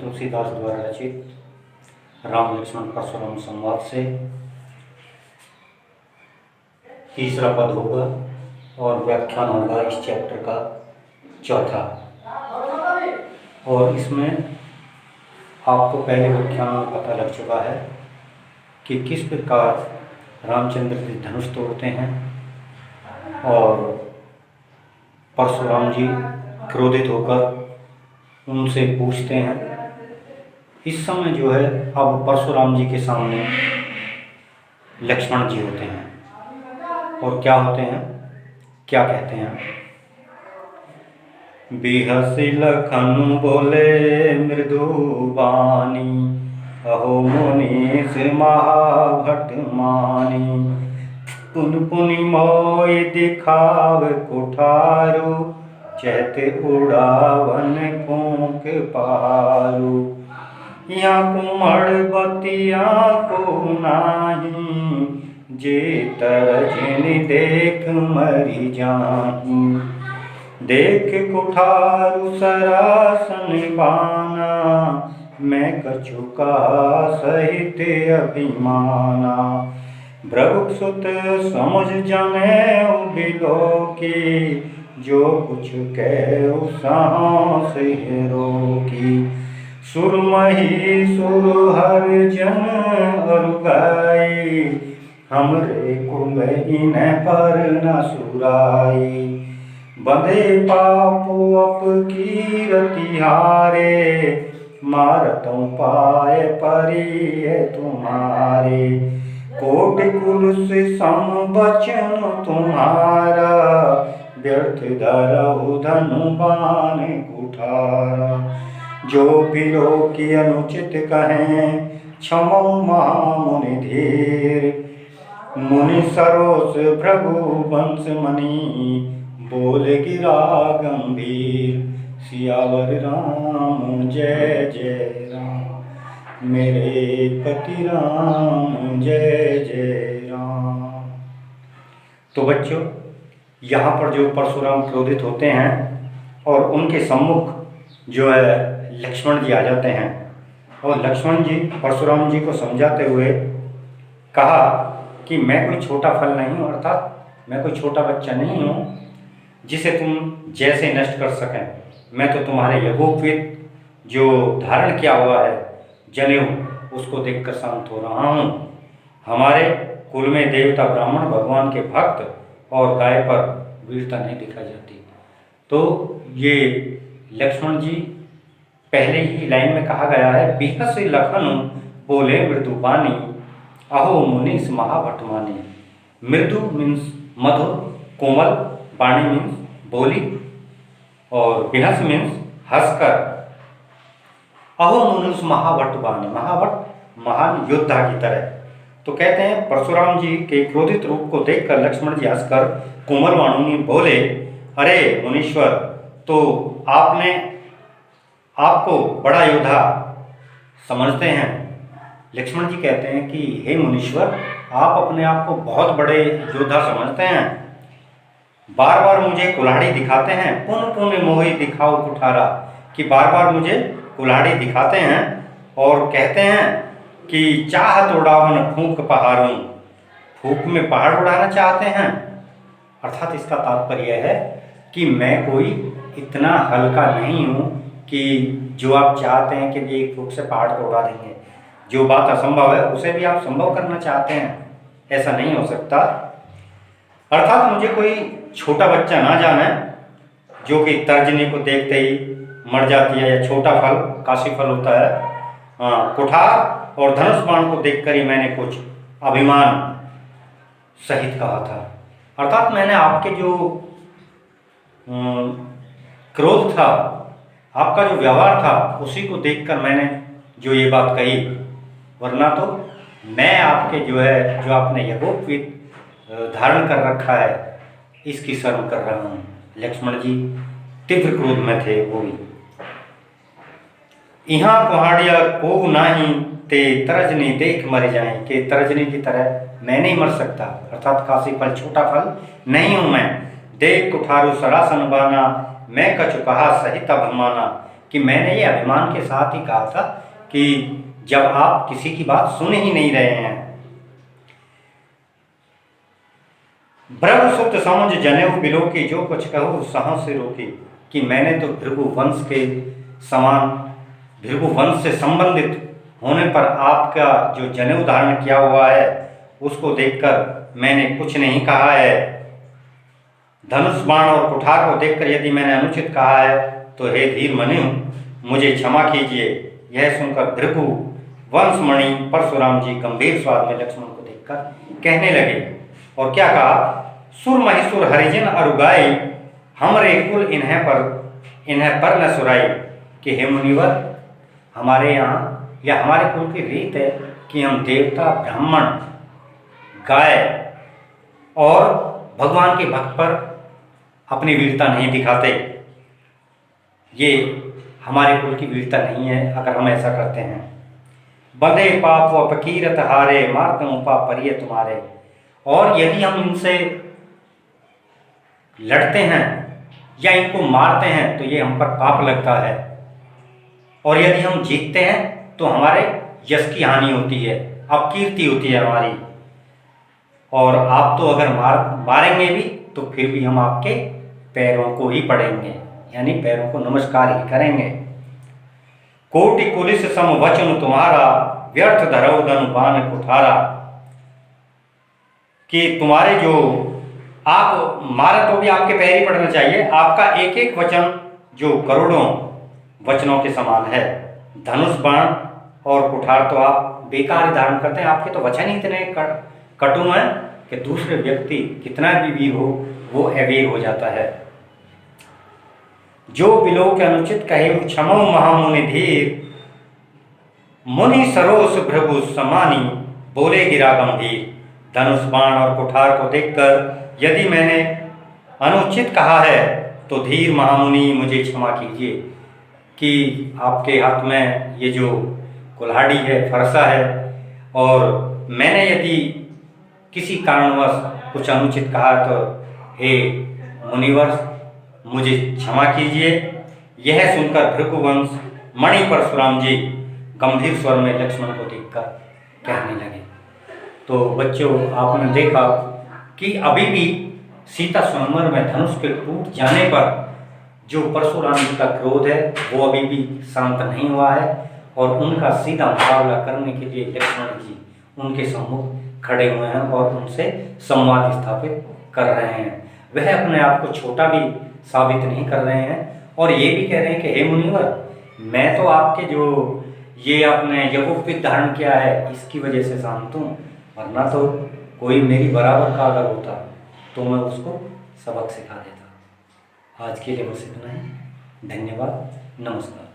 तुलसीदास द्वारा रचित राम लक्ष्मण परशुराम संवाद से तीसरा पद होगा और व्याख्यान होगा इस चैप्टर का चौथा। और इसमें आपको पहले व्याख्यान में पता लग चुका है कि किस प्रकार रामचंद्र जी धनुष तोड़ते हैं और परशुराम जी क्रोधित होकर उनसे पूछते हैं। इस समय जो है अब परशुराम जी के सामने लक्ष्मण जी होते हैं और क्या होते हैं, क्या कहते हैं। बिहसि लखन बोले मृदु बानी, अहो मुनीष महाभट मानी। पुन पुनि मोय दिखाव कुठारो, चहते उड़ावन फूंक पहारो। यहाँ कुमड़ बतिया को नाही, जे तरजन देख मरी जाही। देख कुठारु सरासन बाना, मैं कछुका सहित अभिमाना। भृगुसुत समझ जाने बिलोकी, जो कुछ कह साहस रोकी। सुरमही सुरहर जन अरुगाई, हमरे कुल इन पर न सुराई। बंधे पापु अप कीरति हारे, मारतों पाए परिये तुम्हारे। कोट कुल से सम बचन तुम्हारा, व्यर्थ धरहु धनु बाण कुठारा। जो बिलो की अनुचित कहें, क्षमो महामुनि धीर। मुनि सरोस भृगु वंश मणि, बोल गिरा गंभीर। सियावर राम जय जय राम, मेरे पति राम जय जय राम। तो बच्चों, यहाँ पर जो परशुराम क्रोधित होते हैं और उनके सम्मुख जो है लक्ष्मण जी आ जाते हैं और लक्ष्मण जी परशुराम जी को समझाते हुए कहा कि मैं कोई छोटा फल नहीं हूँ, अर्थात मैं कोई छोटा बच्चा नहीं हूँ जिसे तुम जैसे नष्ट कर सकें। मैं तो तुम्हारे यज्ञोपवीत जो धारण किया हुआ है जनेऊ, उसको देखकर शांत हो रहा हूँ। हमारे कुल में देवता ब्राह्मण भगवान के भक्त और गाय पर वीरता नहीं दिखाई जाती। तो ये लक्ष्मण जी पहले ही लाइन में कहा गया है, बिहसि लखन बोले मृदु बानी, अहो मुनीष महाभट मानी। मृदु मीन्स मधुर, कोमल, बाणी मीन्स बोली और बिहस मीन्स हंसकर। अहो मुनीष महाभट बानी, महाभट महान योद्धा की तरह। तो कहते हैं परशुराम जी के क्रोधित रूप को देखकर लक्ष्मण जी हंसकर कोमल वाणी में बोले, अरे मुनीश्वर, तो आपको बड़ा योद्धा समझते हैं। लक्ष्मण जी कहते हैं कि हे मुनीश्वर, आप अपने आप को बहुत बड़े योद्धा समझते हैं। बार बार मुझे कुल्हाड़ी दिखाते हैं, पुन पुन मोहि दिखाओ कुठारा, कि बार बार मुझे कुल्हाड़ी दिखाते हैं और कहते हैं कि चाहत उड़ावन फूंक पहाड़ों, फूंक में पहाड़ उड़ाना चाहते हैं। अर्थात इसका तात्पर्य है कि मैं कोई इतना हल्का नहीं हूँ कि जो आप चाहते हैं कि एक फूंक से पहाड़ को उड़ा देंगे। जो बात असंभव है उसे भी आप संभव करना चाहते हैं, ऐसा नहीं हो सकता। अर्थात मुझे कोई छोटा बच्चा ना जाने जो कि तर्जनी को देखते ही मर जाती है, या छोटा फल काशी फल होता है। कुठार और धनुष बाण को देखकर ही मैंने कुछ अभिमान सहित कहा था। अर्थात मैंने आपके जो क्रोध था, आपका जो व्यवहार था, उसी को देखकर मैंने जो ये बात कही, वरना तो मैं आपके जो आपने यज्ञोपवीत धारण कर रखा है, इसकी शर्म कर रहा हूँ। लक्ष्मण जी तीव्र क्रोध में थे वो भी। यहाँ कुहाड़िया को नाही, ते तरजनी देख मर जाए, कि तरजनी की तरह मैं नहीं मर सकता। अर्थात काशी फल छोटा फल नहीं हूँ मैं। देख कुठारू सरासन बाना, मैं कछु कहा सहित अभिमाना। कि मैंने ये अभिमान के साथ ही कहा था कि जब आप किसी की बात सुन ही नहीं रहे हैं। भृगु सुत समझ जनेऊ बिलो की, जो कुछ कहूँ सहों से रोकी, कि मैंने तो भृगु वंश के समान, भृगु वंश से संबंधित होने पर आपका जो जनेऊ धारण किया हुआ है उसको देखकर मैंने कुछ नहीं कहा है। धनुष बाण और कुठार को देखकर यदि मैंने अनुचित कहा है तो हे धीर मनु मुझे क्षमा कीजिए। यह सुनकर भृगु वंशमणि परशुराम जी गंभीर स्वाद में लक्ष्मण को देखकर कहने लगे, और क्या कहा, सुर महिसुर हरिजन अरुगाई, हमरे कुल इन्हें पर न सुराई, कि हे मुनिवर, हमारे यहाँ या हमारे कुल की रीत है कि हम देवता, ब्राह्मण, गाय और भगवान के भक्त पर अपनी वीरता नहीं दिखाते। ये हमारे कुल की वीरता नहीं है अगर हम ऐसा करते हैं। बंधे पाप व फकीरत हारे, मारतम उपा परिय तुम्हारे। और यदि हम इनसे लड़ते हैं या इनको मारते हैं तो ये हम पर पाप लगता है, और यदि हम जीतते हैं तो हमारे यश की हानि होती है, अपकीर्ति होती है हमारी। और आप तो अगर मारेंगे भी तो फिर भी हम आपके पैरों को ही पड़ेंगे, यानी पैरों को नमस्कार ही करेंगे। कोटि कुलिस सम वचन तुम्हारा, व्यर्थ धरौ धनु बाण कुठारा, कि तुम्हारे जो आप मारे तो भी आपके पैर ही पड़ना चाहिए। आपका एक एक वचन जो करोड़ों वचनों के समान है। धनुष बाण और कुठार तो आप बेकार ही धारण करते हैं, आपके तो वचन ही इतने कटु हैं कि दूसरे व्यक्ति कितना भी वीर हो वो अवीर हो जाता है। जो बिलो के अनुचित कहे क्षमो महामुनि धीर, मुनि सरोस भृगु समानी, बोले गिरा गंभीर। धनुष बाण और कुठार को देखकर यदि मैंने अनुचित कहा है तो धीर महामुनि मुझे क्षमा कीजिए, कि आपके हाथ में ये जो कुल्हाड़ी है, फरसा है, और मैंने यदि किसी कारणवश कुछ अनुचित कहा तो हे मुनिवर मुझे क्षमा कीजिए। यह सुनकर भृगुवंश मणि परशुराम जी गंभीर स्वर में लक्ष्मण को देखकर कहने लगे। तो बच्चों, आपने देखा कि अभी भी सीता स्वयंवर में धनुष के टूट जाने पर जो परशुराम जी का क्रोध है वो अभी भी शांत नहीं हुआ है, और उनका सीधा मुकाबला करने के लिए लक्ष्मण जी उनके सम्मुख खड़े हुए हैं और उनसे संवाद स्थापित कर रहे हैं। वह अपने आप को छोटा भी साबित नहीं कर रहे हैं, और ये भी कह रहे हैं कि हे मुनिवर, मैं तो आपके जो ये आपने यज्ञोपवीत धारण किया है इसकी वजह से शांत हूँ, वरना तो कोई मेरी बराबर का अगर होता तो मैं उसको सबक सिखा देता। आज के लिए बस इतना ही। धन्यवाद, नमस्कार।